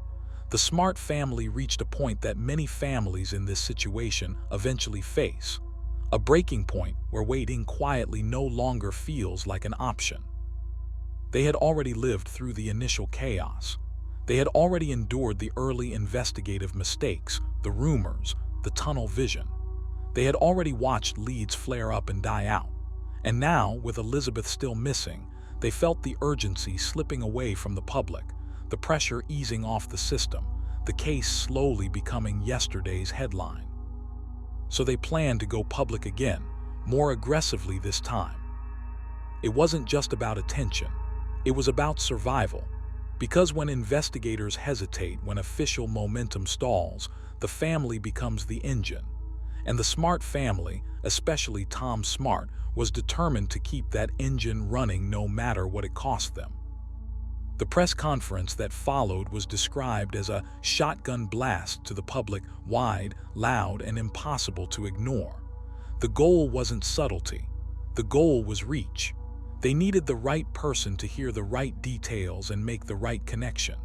the Smart family reached a point that many families in this situation eventually face, a breaking point where waiting quietly no longer feels like an option. They had already lived through the initial chaos. They had already endured the early investigative mistakes, the rumors, the tunnel vision. They had already watched leads flare up and die out. And now, with Elizabeth still missing, they felt the urgency slipping away from the public, the pressure easing off the system, the case slowly becoming yesterday's headline. So they planned to go public again, more aggressively this time. It wasn't just about attention, it was about survival. Because when investigators hesitate, when official momentum stalls, the family becomes the engine. And the Smart family, especially Tom Smart, was determined to keep that engine running no matter what it cost them. The press conference that followed was described as a shotgun blast to the public, wide, loud, and impossible to ignore. The goal wasn't subtlety. The goal was reach. They needed the right person to hear the right details and make the right connection.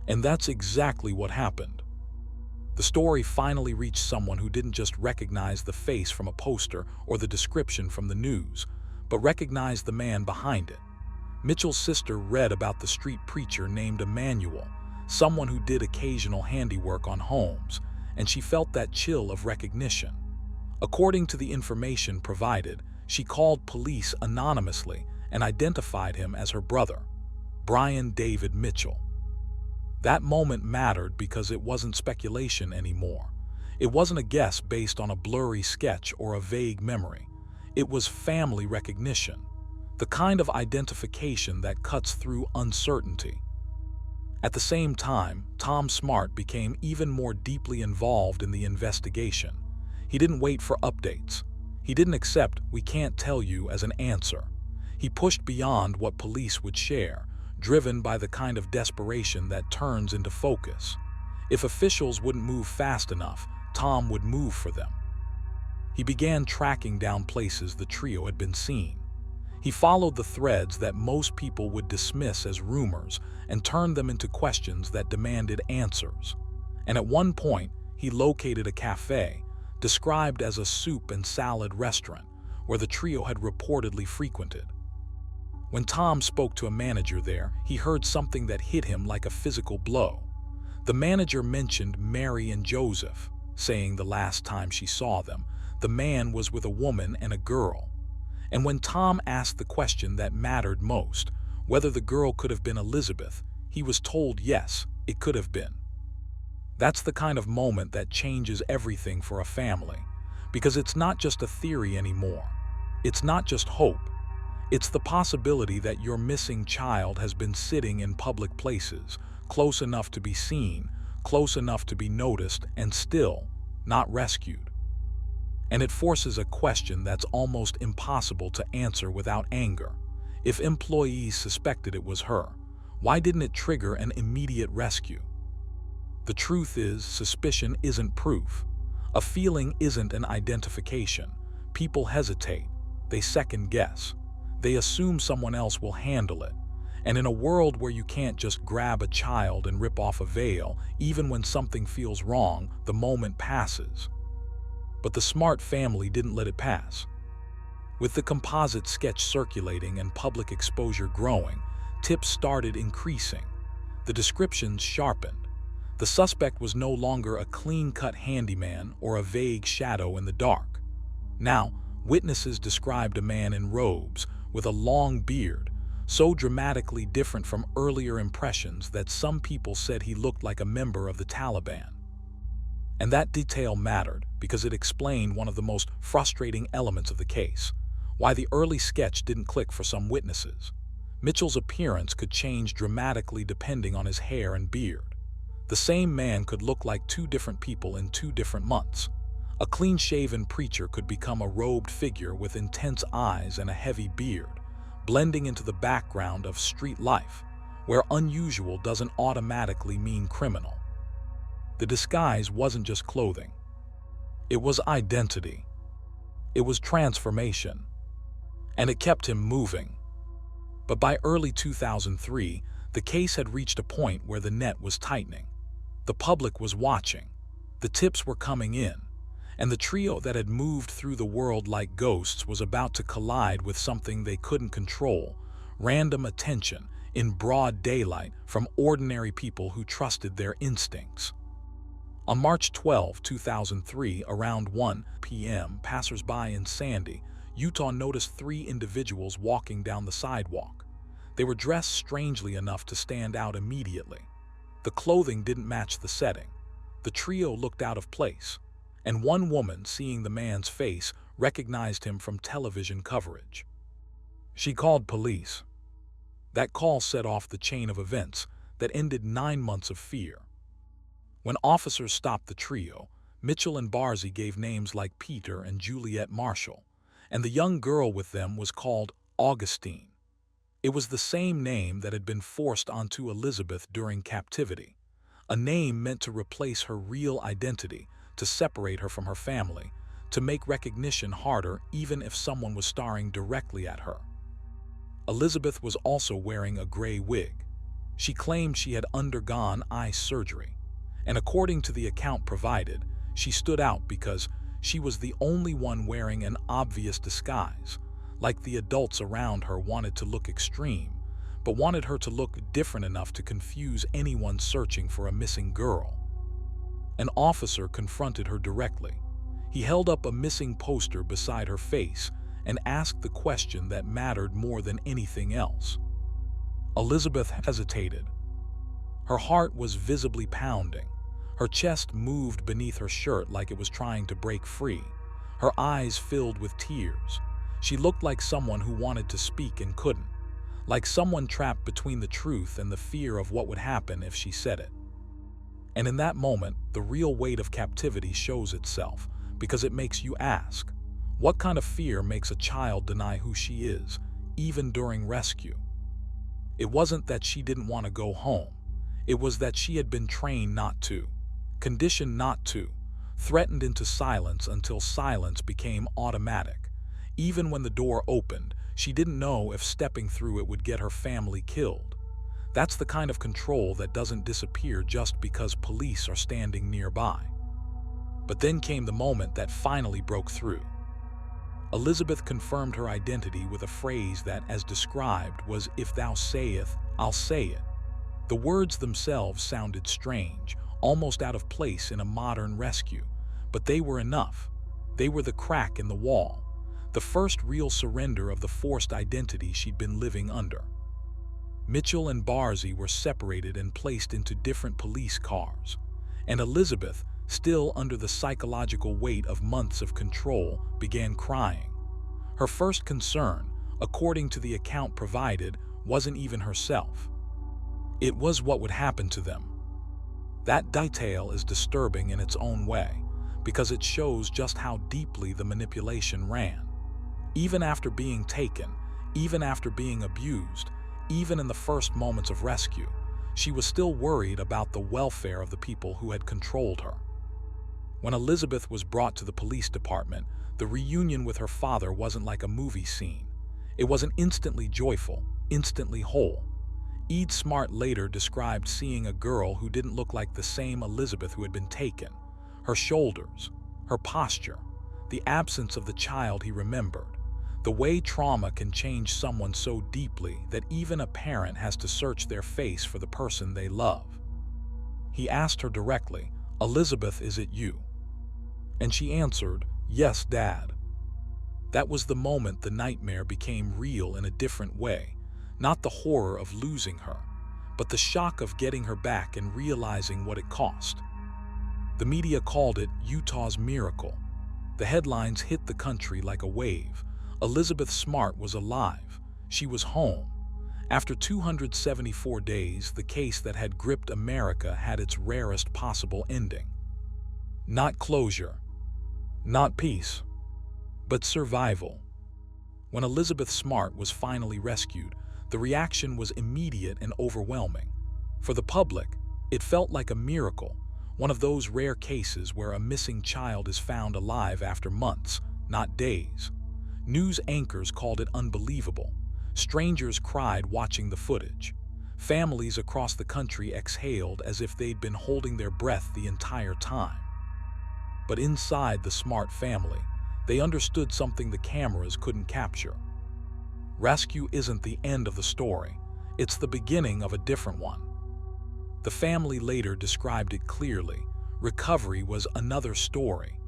And that's exactly what happened. The story finally reached someone who didn't just recognize the face from a poster or the description from the news, but recognized the man behind it. Mitchell's sister read about the street preacher named Emmanuel, someone who did occasional handiwork on homes, and she felt that chill of recognition. According to the information provided, she called police anonymously and identified him as her brother, Brian David Mitchell. That moment mattered because it wasn't speculation anymore. It wasn't a guess based on a blurry sketch or a vague memory. It was family recognition, the kind of identification that cuts through uncertainty. At the same time, Tom Smart became even more deeply involved in the investigation. He didn't wait for updates. He didn't accept "we can't tell you" as an answer. He pushed beyond what police would share, driven by the kind of desperation that turns into focus. If officials wouldn't move fast enough, Tom would move for them. He began tracking down places the trio had been seen. He followed the threads that most people would dismiss as rumors and turned them into questions that demanded answers. And at one point, he located a cafe, described as a soup and salad restaurant, where the trio had reportedly frequented. When Tom spoke to a manager there, he heard something that hit him like a physical blow. The manager mentioned Mary and Joseph, saying the last time she saw them, the man was with a woman and a girl. And when Tom asked the question that mattered most, whether the girl could have been Elizabeth, he was told yes, it could have been. That's the kind of moment that changes everything for a family, because it's not just a theory anymore. It's not just hope. It's the possibility that your missing child has been sitting in public places, close enough to be seen, close enough to be noticed, and still not rescued. And it forces a question that's almost impossible to answer without anger. If employees suspected it was her, why didn't it trigger an immediate rescue? The truth is, suspicion isn't proof. A feeling isn't an identification. People hesitate. They second guess. They assume someone else will handle it. And in a world where you can't just grab a child and rip off a veil, even when something feels wrong, the moment passes. But the Smart family didn't let it pass. With the composite sketch circulating and public exposure growing, tips started increasing. The descriptions sharpened. The suspect was no longer a clean-cut handyman or a vague shadow in the dark. Now, witnesses described a man in robes, with a long beard, so dramatically different from earlier impressions that some people said he looked like a member of the Taliban. And that detail mattered because it explained one of the most frustrating elements of the case, why the early sketch didn't click for some witnesses. Mitchell's appearance could change dramatically depending on his hair and beard. The same man could look like two different people in 2 different months. A clean-shaven preacher could become a robed figure with intense eyes and a heavy beard, blending into the background of street life, where unusual doesn't automatically mean criminal. The disguise wasn't just clothing. It was identity. It was transformation. And it kept him moving. But by early 2003, the case had reached a point where the net was tightening. The public was watching. The tips were coming in. And the trio that had moved through the world like ghosts was about to collide with something they couldn't control: random attention in broad daylight from ordinary people who trusted their instincts. On March 12, 2003, around 1 p.m., passersby in Sandy, Utah noticed 3 individuals walking down the sidewalk. They were dressed strangely enough to stand out immediately. The clothing didn't match the setting. The trio looked out of place, and one woman, seeing the man's face, recognized him from television coverage. She called police. That call set off the chain of events that ended 9 months of fear. When officers stopped the trio, Mitchell and Barzy gave names like Peter and Juliet Marshall, and the young girl with them was called Augustine. It was the same name that had been forced onto Elizabeth during captivity, a name meant to replace her real identity, to separate her from her family, to make recognition harder even if someone was staring directly at her. Elizabeth was also wearing a gray wig. She claimed she had undergone eye surgery, and according to the account provided, she stood out because she was the only one wearing an obvious disguise, like the adults around her wanted to look extreme, but wanted her to look different enough to confuse anyone searching for a missing girl. An officer confronted her directly. He held up a missing poster beside her face and asked the question that mattered more than anything else. Elizabeth hesitated. Her heart was visibly pounding. Her chest moved beneath her shirt like it was trying to break free. Her eyes filled with tears. She looked like someone who wanted to speak and couldn't, like someone trapped between the truth and the fear of what would happen if she said it. And in that moment, the real weight of captivity shows itself, because it makes you ask, what kind of fear makes a child deny who she is, even during rescue? It wasn't that she didn't want to go home. It was that she had been trained not to, conditioned not to, threatened into silence until silence became automatic. Even when the door opened, she didn't know if stepping through it would get her family killed. That's the kind of control that doesn't disappear just because police are standing nearby. But then came the moment that finally broke through. Elizabeth confirmed her identity with a phrase that, as described, was, "If thou sayest, I'll say it." The words themselves sounded strange, almost out of place in a modern rescue, but they were enough. They were the crack in the wall, the first real surrender of the forced identity she'd been living under. Mitchell and Barzy were separated and placed into different police cars, and Elizabeth, still under the psychological weight of months of control, began crying. Her first concern, according to the account provided, wasn't even herself. It was what would happen to them. That detail is disturbing in its own way, because it shows just how deeply the manipulation ran. Even after being taken, even after being abused, even in the first moments of rescue, she was still worried about the welfare of the people who had controlled her. When Elizabeth was brought to the police department, the reunion with her father wasn't like a movie scene. It wasn't instantly joyful, instantly whole. Ede Smart later described seeing a girl who didn't look like the same Elizabeth who had been taken. Her shoulders, her posture, the absence of the child he remembered. The way trauma can change someone so deeply that even a parent has to search their face for the person they love. He asked her directly, "Elizabeth, is it you?" And she answered, "Yes, Dad." That was the moment the nightmare became real in a different way, not the horror of losing her, but the shock of getting her back and realizing what it cost. The media called it Utah's miracle. The headlines hit the country like a wave. Elizabeth Smart was alive. She was home. After 274 days, the case that had gripped America had its rarest possible ending. Not closure, not peace, but survival. When Elizabeth Smart was finally rescued, the reaction was immediate and overwhelming. For the public, it felt like a miracle, one of those rare cases where a missing child is found alive after months, not days. News anchors called it unbelievable. Strangers cried watching the footage. Families across the country exhaled as if they'd been holding their breath the entire time. But inside the Smart family, they understood something the cameras couldn't capture. Rescue isn't the end of the story. It's the beginning of a different one. The family later described it clearly. Recovery was another story.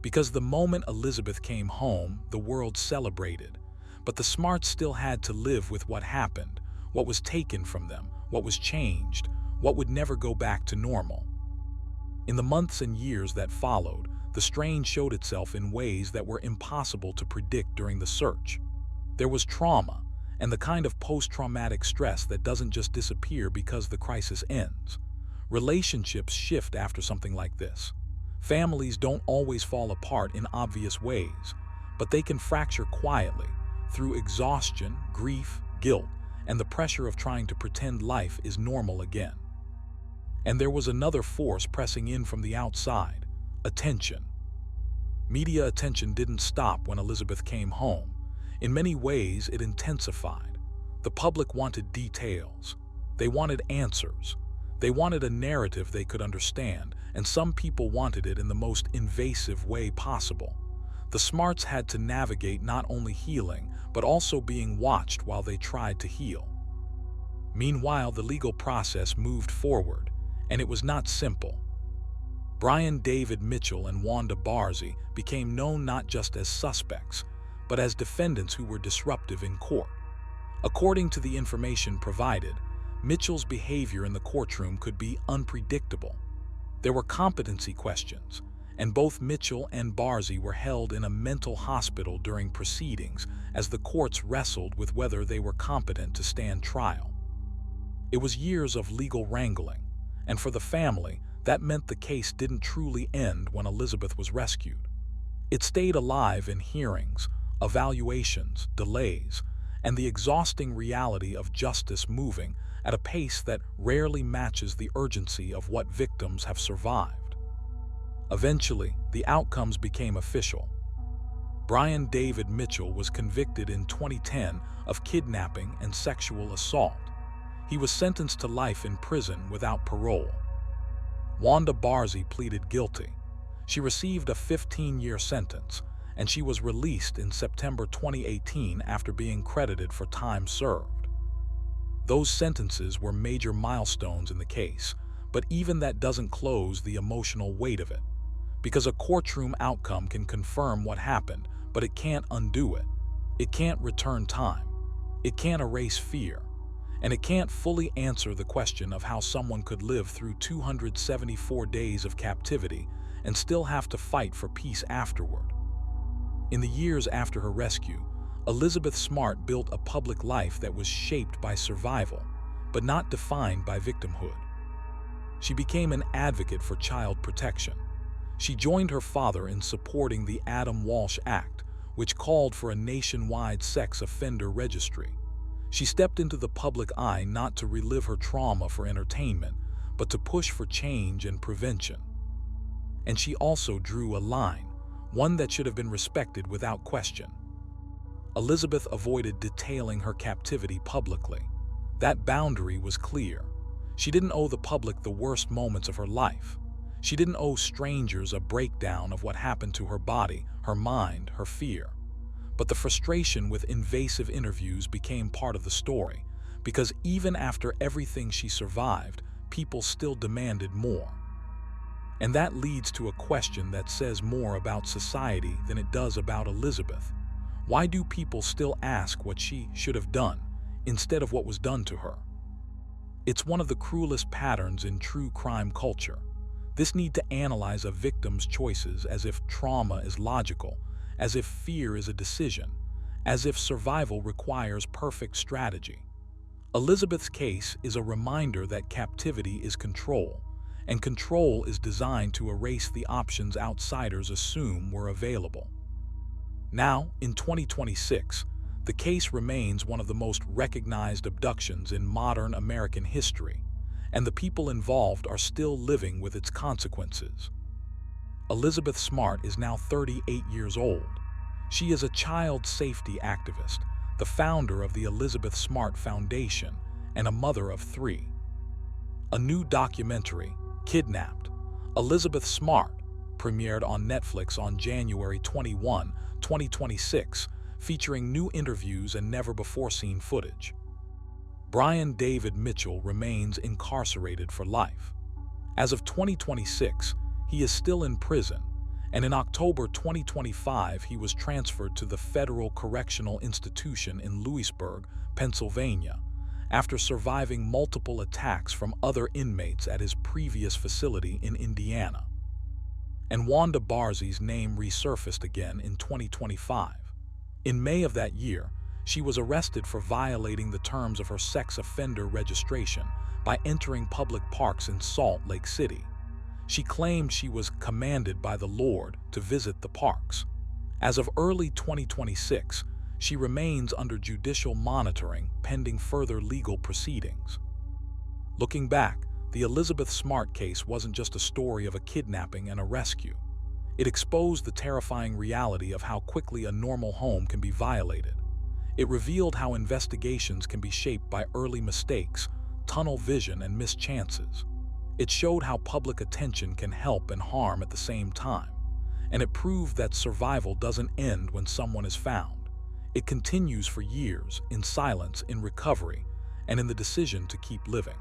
Because the moment Elizabeth came home, the world celebrated. But the Smarts still had to live with what happened, What was taken from them? What was changed? What would never go back to normal? In the months and years that followed, the strain showed itself in ways that were impossible to predict during the search. There was trauma, and the kind of post-traumatic stress that doesn't just disappear because the crisis ends. Relationships shift after something like this. Families don't always fall apart in obvious ways, but they can fracture quietly through exhaustion, grief, guilt, and the pressure of trying to pretend life is normal again. And there was another force pressing in from the outside: attention. Media attention didn't stop when Elizabeth came home. In many ways, it intensified. The public wanted details. They wanted answers. They wanted a narrative they could understand, and some people wanted it in the most invasive way possible. The Smarts had to navigate not only healing, but also being watched while they tried to heal. Meanwhile, the legal process moved forward, and it was not simple. Brian David Mitchell and Wanda Barzee became known not just as suspects, but as defendants who were disruptive in court. According to the information provided, Mitchell's behavior in the courtroom could be unpredictable. There were competency questions, and both Mitchell and Barzee were held in a mental hospital during proceedings as the courts wrestled with whether they were competent to stand trial. It was years of legal wrangling, and for the family, that meant the case didn't truly end when Elizabeth was rescued. It stayed alive in hearings, evaluations, delays, and the exhausting reality of justice moving at a pace that rarely matches the urgency of what victims have survived. Eventually, the outcomes became official. Brian David Mitchell was convicted in 2010 of kidnapping and sexual assault. He was sentenced to life in prison without parole. Wanda Barzee pleaded guilty. She received a 15-year sentence, and she was released in September 2018 after being credited for time served. Those sentences were major milestones in the case, but even that doesn't close the emotional weight of it. Because a courtroom outcome can confirm what happened, but it can't undo it. It can't return time. It can't erase fear. And it can't fully answer the question of how someone could live through 274 days of captivity and still have to fight for peace afterward. In the years after her rescue, Elizabeth Smart built a public life that was shaped by survival, but not defined by victimhood. She became an advocate for child protection. She joined her father in supporting the Adam Walsh Act, which called for a nationwide sex offender registry. She stepped into the public eye not to relive her trauma for entertainment, but to push for change and prevention. And she also drew a line, one that should have been respected without question. Elizabeth avoided detailing her captivity publicly. That boundary was clear. She didn't owe the public the worst moments of her life. She didn't owe strangers a breakdown of what happened to her body, her mind, her fear. But the frustration with invasive interviews became part of the story, because even after everything she survived, people still demanded more. And that leads to a question that says more about society than it does about Elizabeth. Why do people still ask what she should have done, instead of what was done to her? It's one of the cruelest patterns in true crime culture. This need to analyze a victim's choices as if trauma is logical, as if fear is a decision, as if survival requires perfect strategy. Elizabeth's case is a reminder that captivity is control, and control is designed to erase the options outsiders assume were available. Now, in 2026, the case remains one of the most recognized abductions in modern American history, and the people involved are still living with its consequences. Elizabeth Smart is now 38 years old. She is a child safety activist, the founder of the Elizabeth Smart Foundation, and a mother of 3. A new documentary, Kidnapped, Elizabeth Smart, premiered on Netflix on January 21, 2026, featuring new interviews and never-before-seen footage. Brian David Mitchell remains incarcerated for life. As of 2026, he is still in prison, and in October 2025 he was transferred to the Federal Correctional Institution in Lewisburg, Pennsylvania, after surviving multiple attacks from other inmates at his previous facility in Indiana. And Wanda Barzi's name resurfaced again in 2025. In May of that year, she was arrested for violating the terms of her sex offender registration by entering public parks in Salt Lake City. She claimed she was commanded by the Lord to visit the parks. As of early 2026, she remains under judicial monitoring pending further legal proceedings. Looking back, the Elizabeth Smart case wasn't just a story of a kidnapping and a rescue. It exposed the terrifying reality of how quickly a normal home can be violated. It revealed how investigations can be shaped by early mistakes, tunnel vision, and missed chances. It showed how public attention can help and harm at the same time. And it proved that survival doesn't end when someone is found. It continues for years, in silence, in recovery, and in the decision to keep living.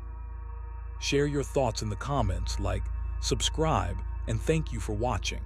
Share your thoughts in the comments, like, subscribe, and thank you for watching.